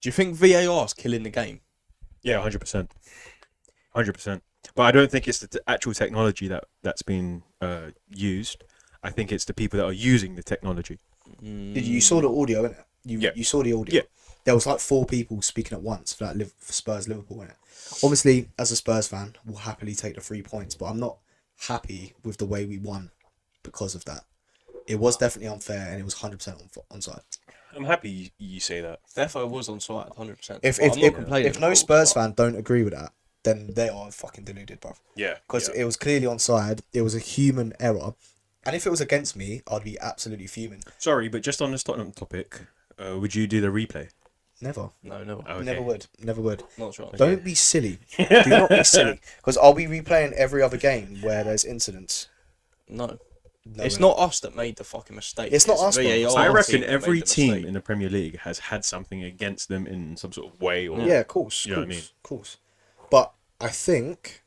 Do you think VAR is killing the game? Yeah, 100%. 100%. But I don't think it's the actual technology that's been used. I think it's the people that are using the technology. You saw the audio, innit? You saw the audio. Yeah. There was like 4 people speaking at once for that for Spurs Liverpool, innit? Obviously, as a Spurs fan, we'll happily take the 3 points, but I'm not happy with the way we won because of that. It was definitely unfair, and it was 100% onside. I'm happy you say that. Therefore, it was on side, 100%. If no Spurs fan don't agree with that, then they are fucking deluded, bruv. Yeah. Because it was clearly onside. It was a human error. And if it was against me, I'd be absolutely fuming. Sorry, but just on this Tottenham topic, would you do the replay? Never. No, never. Okay. Never would. Not sure. Don't be silly. Do not be silly. Because I'll be replaying every other game where there's incidents. No. No, It's we're not us that made the fucking mistake. It's not us, bro. VAR I team reckon that every made the team mistake. in the Premier League has had something against them in some sort of way. Or Yeah, of course. You know what I mean? Of course. But I think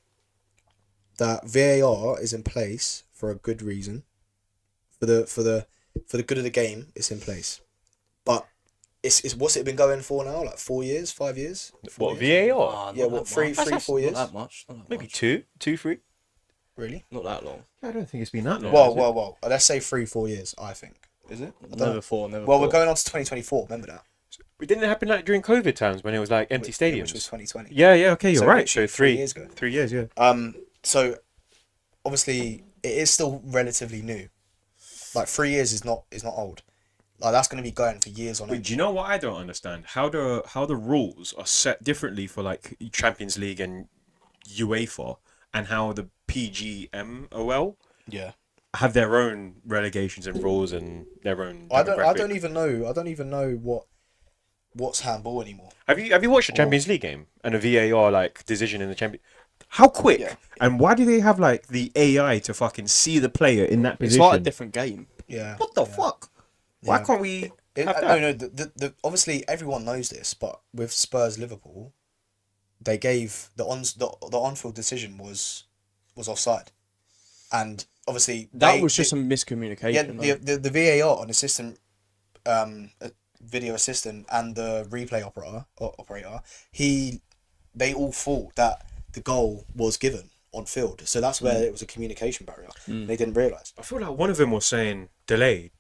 that VAR is in place for a good reason. For the good of the game, it's in place. But it's what's it been going for now? Like 4 years, 5 years? What, years? VAR? Not Yeah, that what, much. 3, 4 years? Not that much. Not that Maybe much. 2, 3. Really? Not that long. I don't think it's been that long. Well. Let's say 3, 4 years. I think. Is it? I don't know. Never four. Well, we're going on to 2024. Remember that? But didn't it happen like during COVID times when it was like empty stadiums? Which was 2020. Yeah, okay, you're So right. literally So 3 years ago. 3 years, yeah. So obviously it is still relatively new. Like 3 years is not old. Like that's going to be going for years on Wait, end. do you know what I don't understand? How the rules are set differently for like Champions League and UEFA, and how the PGMOL Yeah. have their own relegations and rules and their own. I demographic. don't even know what's handball anymore. Have you watched a Champions League game and a VAR like decision in the champion? How quick? Yeah. And why do they have like the AI to fucking see the player in that It's position? like a different game. Yeah. What the fuck? Why Yeah. can't we have that? No. The obviously everyone knows this, but with Spurs Liverpool, they gave the on-field decision was offside, and obviously That was just some miscommunication. yeah the VAR on assistant video assistant and the replay operator they all thought that the goal was given on field, so that's where it was a communication barrier. They didn't realise. I feel like one of them was saying delayed.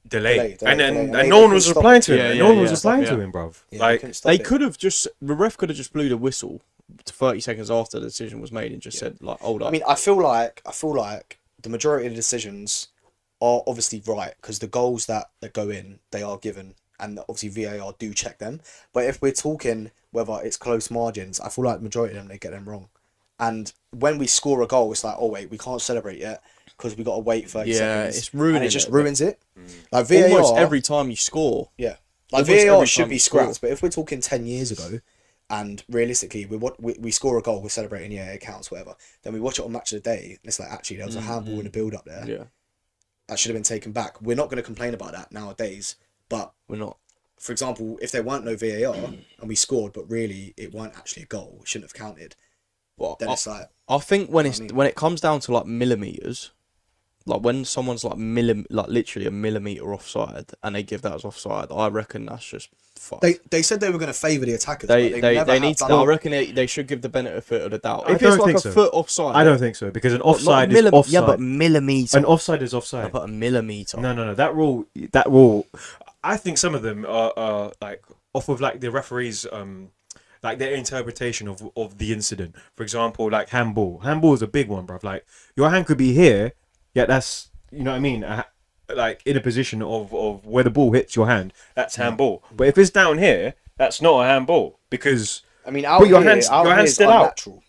Delay. And And no one was couldn't replying stop to him. it. No one Yeah, was yeah, replying yeah. to him, bruv. Yeah, Like, couldn't stop They it. could have the ref could have just blew the whistle 30 seconds after the decision was made and just said like, hold up. I mean, I feel like the majority of the decisions are obviously right because the goals that go in, they are given, and obviously VAR do check them. But if we're talking whether it's close margins, I feel like the majority of them, they get them wrong. And when we score a goal, it's like, oh wait, we can't celebrate yet because we got to wait 30 Yeah, seconds. it's ruining and it just it. ruins it. Like VAR, almost every time you score. yeah, like almost VAR every should time be you score. scrapped. But if we're talking 10 years ago, and realistically, we score a goal, we're celebrating, yeah, it counts, whatever. Then we watch it on Match of the Day, and it's like, actually, there was a handball in the build-up there. Yeah, That should have been taken back. We're not going to complain about that nowadays. But, we're not. for example, if there weren't no VAR, and we scored, but really it weren't actually a goal, it shouldn't have counted, Well, then it's like... I think when I mean- when it comes down to like millimeters, like when someone's like literally a millimeter offside and they give that as offside, I reckon that's just fucked. They said they were going to favour the attackers, They but never have need to. done I that. reckon they should give the benefit of the doubt. I If don't it's like think a so. foot offside, I don't think so because an not offside is offside. Yeah, but millimeter. An offside is offside. But a millimeter. No. That rule. I think some of them are like off of like the referees, like their interpretation of the incident. For example, like handball. Handball is a big one, bruv. Like your hand could be here, yeah, that's, you know what I mean. Like in a position of where the ball hits your hand, that's handball. But if it's down here, that's not a handball because. I mean, out But your here, hand's here's still out.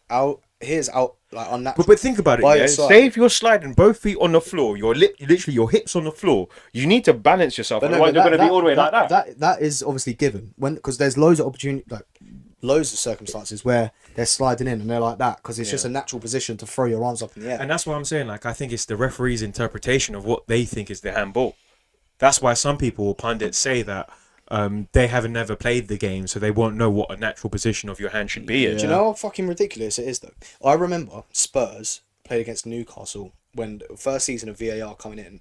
unnatural. Here's like unnatural. But think about it, By yeah. your side. Say if you're sliding both feet on the floor, literally your hips on the floor. You need to balance yourself. But no, Otherwise, but you're going to be all the way like that. That is obviously given because there's loads of opportunity, like loads of circumstances where they're sliding in and they're like that because it's just a natural position to throw your arms up in the air. And that's what I'm saying. Like, I think it's the referee's interpretation of what they think is the handball. That's why some people, pundits, say that they haven't never played the game, so they won't know what a natural position of your hand should be in. Do you know how fucking ridiculous it is though? I remember Spurs played against Newcastle when the first season of VAR coming in,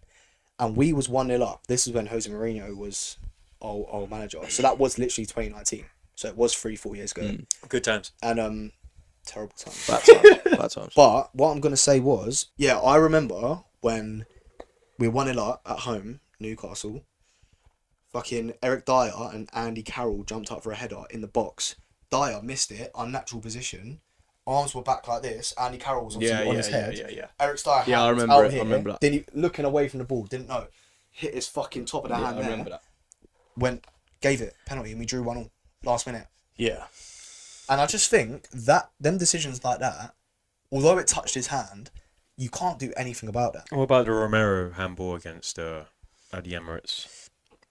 and we was 1-0 up. This is when Jose Mourinho was our manager. So that was literally 2019. So it was 3-4 years ago. Good times. And terrible times. Bad times. Bad times. But what I'm gonna say was, yeah, I remember when we won a lot at home, Newcastle. Fucking Eric Dyer and Andy Carroll jumped up for a header in the box. Dyer missed it, unnatural position. Arms were back like this. Andy Carroll was obviously on his head. Yeah. Eric Dyer Yeah, I hands remember out it, I here. remember that. Then he looking away from the ball, didn't know. Hit his fucking top of the hand I there. remember that. Gave it penalty, and we drew 1-1 last minute. Yeah. And I just think that them decisions like that, although it touched his hand, you can't do anything about that. What about the Romero handball against at the Emirates?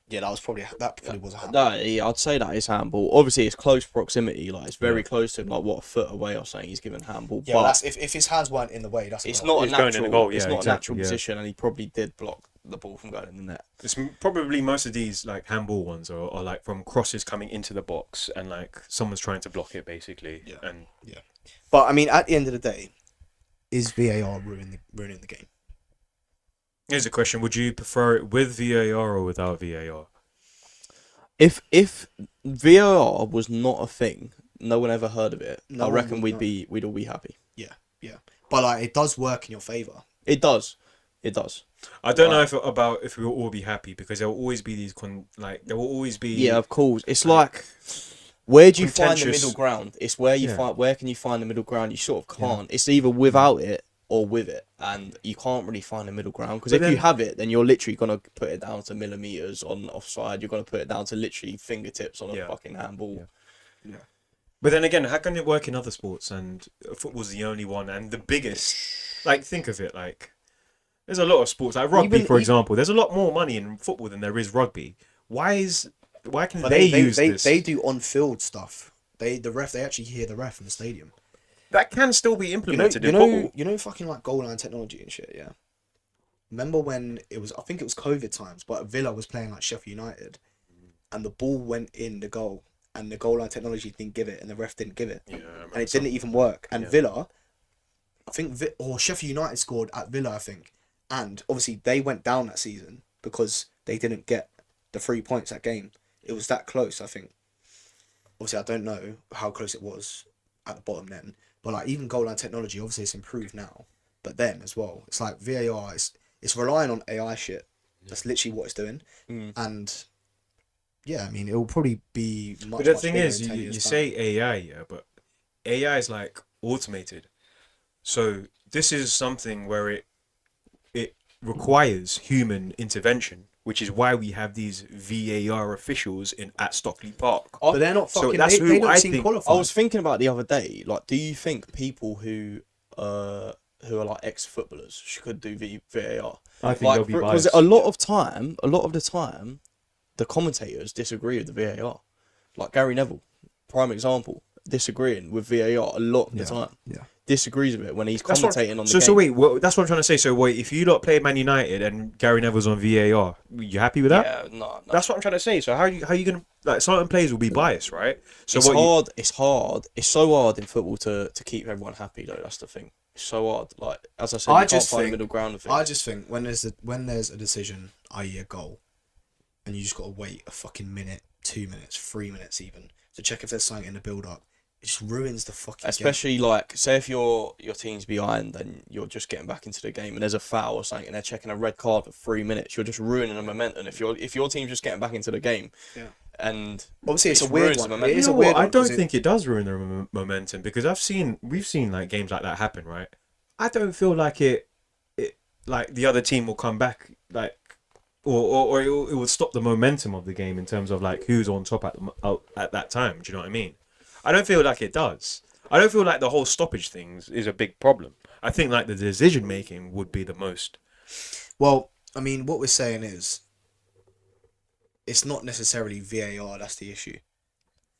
Yeah, that probably was a handball. Yeah, I'd say that is handball. Obviously, it's close proximity. Like, it's very close to him. Like, what, a foot away or something, he's given handball. Yeah, but well, that's if his hands weren't in the way, that's it's a goal. not a He's going in natural. the goal, it's yeah, not exactly, a natural yeah. position, and he probably did block the ball from going in the net. It's probably most of these like handball ones are like from crosses coming into the box and like someone's trying to block it basically. Yeah. And But I mean, at the end of the day, is VAR ruining the game? here's a question: would you prefer it with VAR or without VAR? If VAR was not a thing, no one ever heard of it. No I one reckon would we'd all be happy. Yeah. But like, it does work in your favour. It does. It does. I don't know if we'll all be happy because there will always be these there will always be Yeah, of course. It's like, where do you find the contentious- middle ground? It's where you Yeah. find. Where can you find the middle ground? You sort of can't. It's either without it or with it, and you can't really find a middle ground. Because But if you then- have it, then you're literally gonna put it down to millimeters on offside. You're gonna put it down to literally fingertips on a Yeah. fucking handball. Yeah. But then again, how can it work in other sports and football's the only one and the biggest? Like, think of it like there's a lot of sports like rugby, for example. There's a lot more money in football than there is rugby. Why can But they use this? They do on-field stuff. They actually hear the ref in the stadium. That can still be implemented in football. Fucking like goal line technology and shit, yeah. Remember when I think it was COVID times, but Villa was playing like Sheffield United, and the ball went in the goal, and the goal line technology didn't give it, and the ref didn't give it, Yeah, and it didn't even work. And Yeah. Villa, I think, or Sheffield United scored at Villa, I think, and obviously they went down that season because they didn't get the 3 points that game. It was that close, I think. Obviously, I don't know how close it was at the bottom then. But like even goal line technology, obviously it's improved now. But then as well, it's like VAR. It's relying on AI shit. That's literally what it's doing. And yeah, I mean it will probably be much. But the much thing bigger is, in 10 you years' say AI, yeah, but AI is like automated. So this is something where it requires human intervention, which is why we have these VAR officials at Stockley Park. time. But they're not So fucking. that's they who don't I seem think- qualified. I was thinking about the other day. Like, do you think people who are like ex-footballers could do VAR? I think Like, they'll be because biased. a lot of the time, the commentators disagree with the VAR. Like Gary Neville, prime example, disagreeing with VAR a lot of the time. Yeah. Disagrees with it when he's That's what- commentating on the so game. so wait, that's what I'm trying to say. So wait, if you lot play Man United and Gary Neville's on VAR, you happy with that? Yeah, no. That's what I'm trying to say. So how you gonna like certain players will be biased, right? So It's what hard. It's hard. It's so hard in football to keep everyone happy though. That's the thing. It's so hard. Like as I said, I you can't just find a think- middle ground of it. I just think when there's a decision, i.e. a goal, and you just got to wait a fucking minute, 2 minutes, 3 minutes even to check if there's something in the build up. It just ruins the fucking game. Especially like, say if your team's behind and you're just getting back into the game and there's a foul or something and they're checking a red card for 3 minutes, you're just ruining the momentum. If your team's just getting back into the game, Yeah. and Obviously, it's a it weird ruins the one. momentum. It is You a know weird what? I one don't 'cause think it does ruin the momentum because we've seen like games like that happen, right? I don't feel like it like the other team will come back like or it will stop the momentum of the game in terms of like who's on top at that time. Do you know what I mean? I don't feel like it does. I don't feel like the whole stoppage thing is a big problem. I think like the decision making would be the most. Well, I mean, what we're saying is, it's not necessarily VAR that's the issue.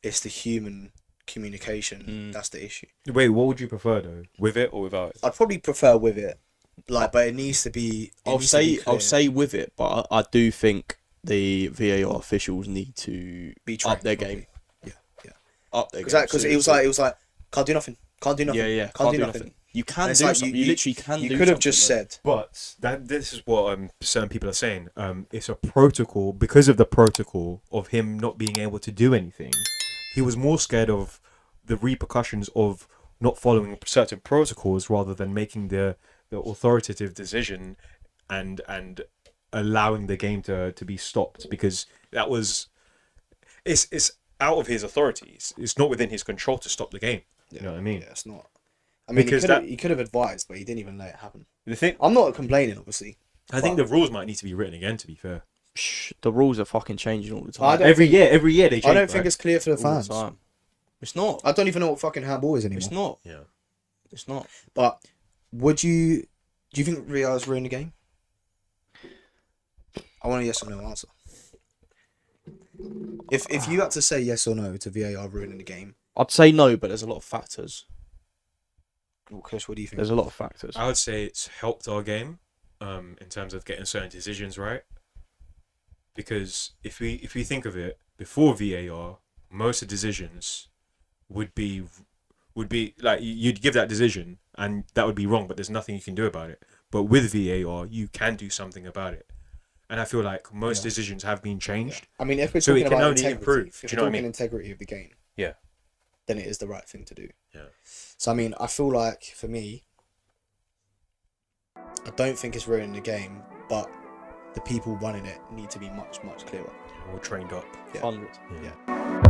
It's the human communication that's the issue. Wait, what would you prefer though, with it or without it? I'd probably prefer with it, like, but it needs to be. I'll say with it, but I do think the VAR officials need to Be up trained their properly. game. Yeah. Up their game. Because it was like can't do nothing. Can't do nothing. yeah, Can't do nothing. You can And do it's like something. You literally can. You do could have something, just though. said. But this is what certain people are saying. It's a protocol because of the protocol of him not being able to do anything. he was more scared of the repercussions of not following certain protocols rather than making the authoritative decision and allowing the game to be stopped, because that was it's out of his authority. It's not within his control to stop the game. You know what I mean? Yeah, it's not. I mean, Because he could have advised, but he didn't even let it happen. The thing, I'm not complaining, obviously. I think the rules might need to be written again. To be fair, The rules are fucking changing all the I time. don't every think- year they change. I don't think right? it's clear for the All the fans. time. It's not. I don't even know what fucking handball is anymore. It's not. Yeah. It's not. But do you think VAR's ruined the game? I want a yes or no answer. If you had to say yes or no to VAR ruining the game, I'd say no, but there's a lot of factors. well, Chris, what do you think? There's a lot of factors. I would say it's helped our game, in terms of getting certain decisions right. Because if we think of it, before VAR, most of the decisions would be like you'd give that decision and that would be wrong, but there's nothing you can do about it. But with VAR, you can do something about it, and I feel like most decisions have been changed. I mean, if we're So talking it can about only integrity, improve. if Do we're you know what I talking mean? integrity of the game, Yeah. then it is the right thing to do. Yeah. So I mean, I feel like for me, I don't think it's ruining the game, but the people running it need to be much clearer. More trained up. Yeah. 100. Yeah.